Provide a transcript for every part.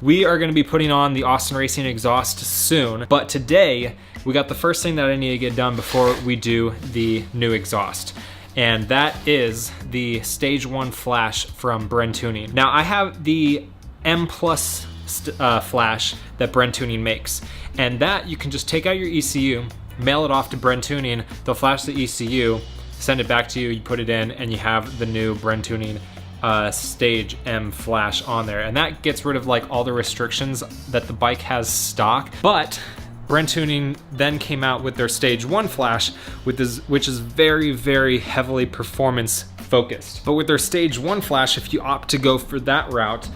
We are gonna be putting on the Austin Racing exhaust soon, but today we got the first thing that I need to get done before we do the new exhaust. And that is the Stage 1 flash from Bren Tuning. Now I have the M Plus flash that Bren Tuning makes, and that you can just take out your ECU, mail it off to Bren Tuning, they'll flash the ECU, send it back to you, you put it in, and you have the new Bren Tuning Stage M flash on there. And that gets rid of like all the restrictions that the bike has stock. But Bren Tuning then came out with their Stage 1 flash, which is very, very heavily performance focused. But with their Stage 1 flash, if you opt to go for that route,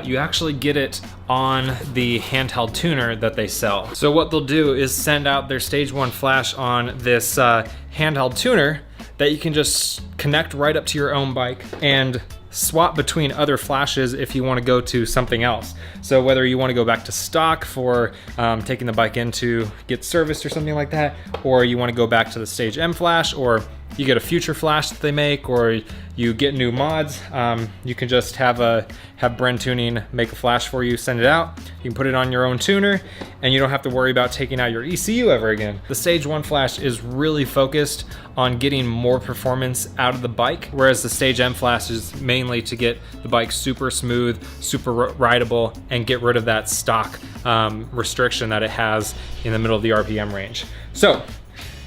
you actually get it on the handheld tuner that they sell. So what they'll do is send out their Stage 1 flash on this handheld tuner that you can just connect right up to your own bike and swap between other flashes if you want to go to something else. So whether you want to go back to stock for taking the bike in to get serviced or something like that, or you want to go back to the Stage M flash, or you get a future flash that they make, or you get new mods, you can just have Bren Tuning make a flash for you, send it out. You can put it on your own tuner, and you don't have to worry about taking out your ECU ever again. The Stage 1 flash is really focused on getting more performance out of the bike, whereas the Stage M flash is mainly to get the bike super smooth, super rideable, and get rid of that stock restriction that it has in the middle of the RPM range. So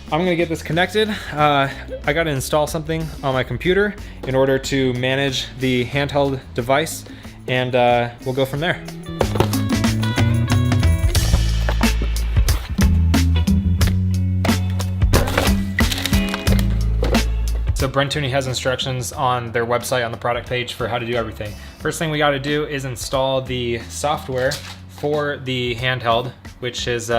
I'm gonna get this connected. I gotta install something on my computer in order to manage the handheld device, and we'll go from there. So Bren Tuning has instructions on their website on the product page for how to do everything. First thing we gotta do is install the software for the handheld, which is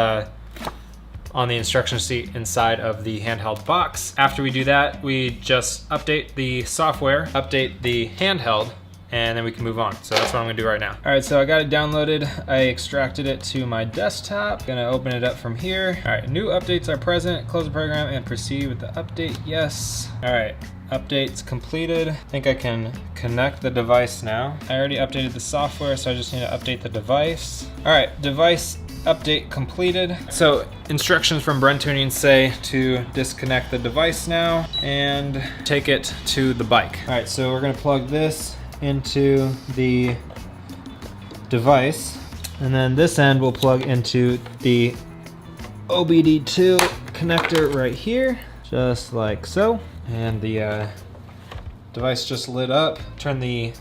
on the instruction sheet inside of the handheld box. After we do that, we just update the software, update the handheld, and then we can move on. So that's what I'm gonna do right now. All right, so I got it downloaded. I extracted it to my desktop. Gonna open it up from here. All right, new updates are present. Close the program and proceed with the update. Yes. All right, updates completed. I think I can connect the device now. I already updated the software, so I just need to update the device. All right, device update completed. So instructions from Bren Tuning say to disconnect the device now and take it to the bike. All right, so we're gonna plug this into the device, and then this end will plug into the OBD2 connector right here, just like so. And the device just lit up. Turn the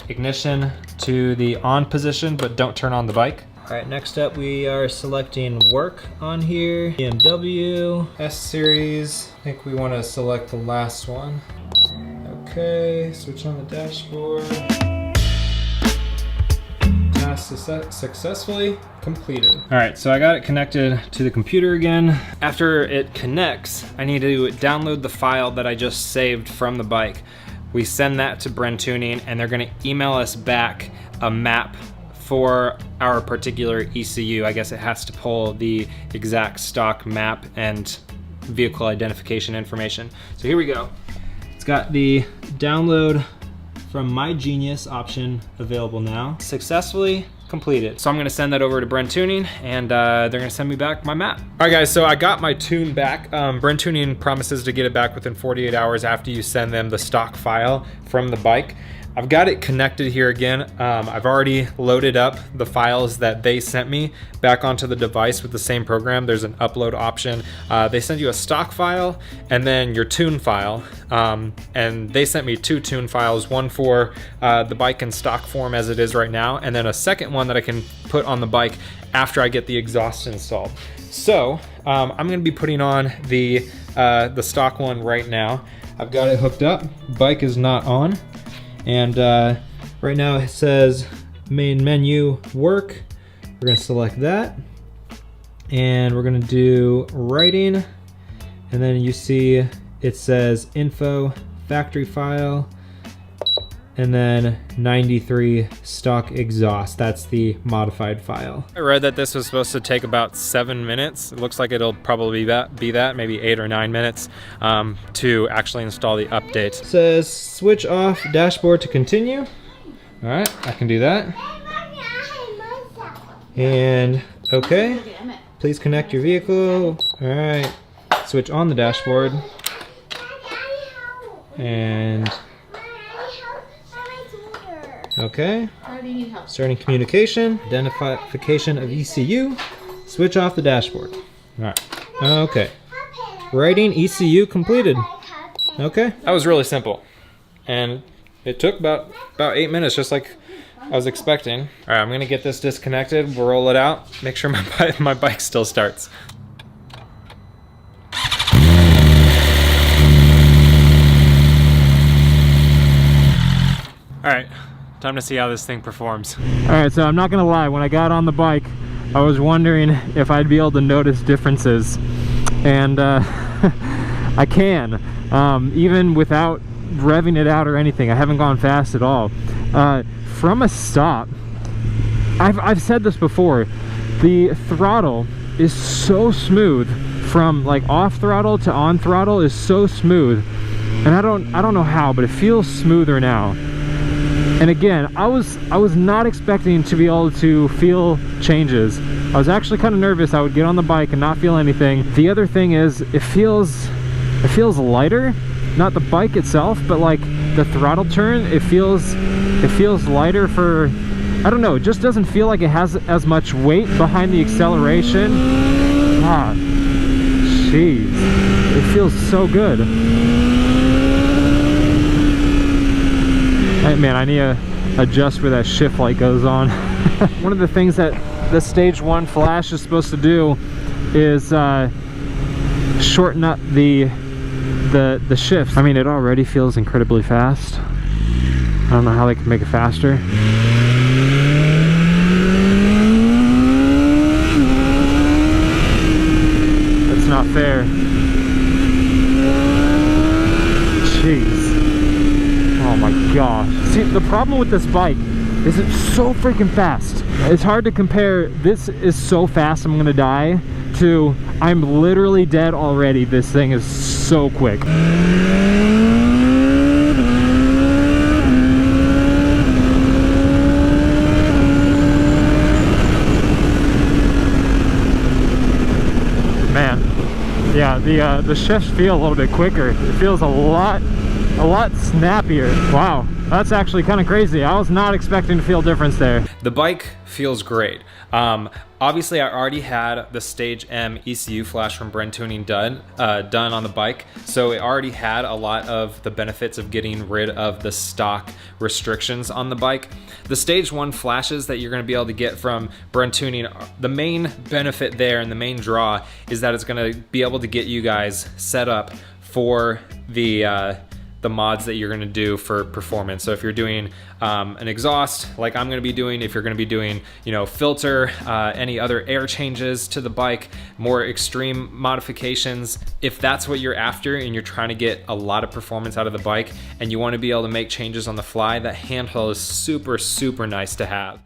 ignition to the on position, but don't turn on the bike. All right, next up we are selecting work on here. BMW S series. I think we want to select the last one. Okay, switch on the dashboard. Task successfully completed. All right, so I got it connected to the computer again. After it connects, I need to download the file that I just saved from the bike. We send that to Bren Tuning, and they're gonna email us back a map for our particular ECU. I guess it has to pull the exact stock map and vehicle identification information. So here we go. It's got the download from My Genius option available now. Successfully completed. So I'm gonna send that over to Bren Tuning, and they're gonna send me back my map. All right guys, so I got my tune back. Bren Tuning promises to get it back within 48 hours after you send them the stock file from the bike. I've got it connected here again. I've already loaded up the files that they sent me back onto the device with the same program. There's an upload option. They send you a stock file and then your tune file. And they sent me two tune files, one for the bike in stock form as it is right now, and then a second one that I can put on the bike after I get the exhaust installed. So I'm gonna be putting on the stock one right now. I've got it hooked up, bike is not on. And right now it says main menu work. We're gonna select that. And we're gonna do writing. And then you see it says info, factory file, and then 93 stock exhaust. That's the modified file. I read that this was supposed to take about 7 minutes. It looks like it'll probably be that, maybe 8 or 9 minutes to actually install the update. It says switch off dashboard to continue. All right, I can do that. And okay, please connect your vehicle. All right, switch on the dashboard. And okay, starting communication, identification of ECU, switch off the dashboard. All right, okay, writing ECU completed. Okay, that was really simple, and it took about 8 minutes, just like I was expecting. All right, I'm gonna get this disconnected, we'll roll it out, make sure my bike still starts. All right, time to see how this thing performs. All right, so I'm not gonna lie, when I got on the bike, I was wondering if I'd be able to notice differences. And I can, even without revving it out or anything. I haven't gone fast at all. From a stop, I've said this before, the throttle is so smooth. From like off throttle to on throttle is so smooth. And I don't know how, but it feels smoother now. And again, I was not expecting to be able to feel changes. I was actually kind of nervous I would get on the bike and not feel anything. The other thing is it feels lighter, not the bike itself, but like the throttle turn, it feels lighter for, I don't know, it just doesn't feel like it has as much weight behind the acceleration. Ah, jeez, it feels so good. Hey man, I need to adjust where that shift light goes on. One of the things that the stage 1 flash is supposed to do is shorten up the shifts. I mean, it already feels incredibly fast. I don't know how they can make it faster. That's not fair. Jeez. Oh my gosh. See, the problem with this bike is it's so freaking fast. It's hard to compare this is so fast I'm gonna die to I'm literally dead already. This thing is so quick. Man, yeah, the shifts feel a little bit quicker. It feels a lot snappier. Wow, that's actually kind of crazy. I was not expecting to feel difference there. The bike feels great. Obviously I already had the Stage M ECU flash from Bren Tuning done on the bike, so it already had a lot of the benefits of getting rid of the stock restrictions on the bike. The Stage 1 flashes that you're going to be able to get from Bren Tuning, the main benefit there and the main draw is that it's going to be able to get you guys set up for the mods that you're going to do for performance. So if you're doing an exhaust like I'm going to be doing, if you're going to be doing, you know, filter, any other air changes to the bike, more extreme modifications, if that's what you're after and you're trying to get a lot of performance out of the bike and you want to be able to make changes on the fly, that handheld is super nice to have.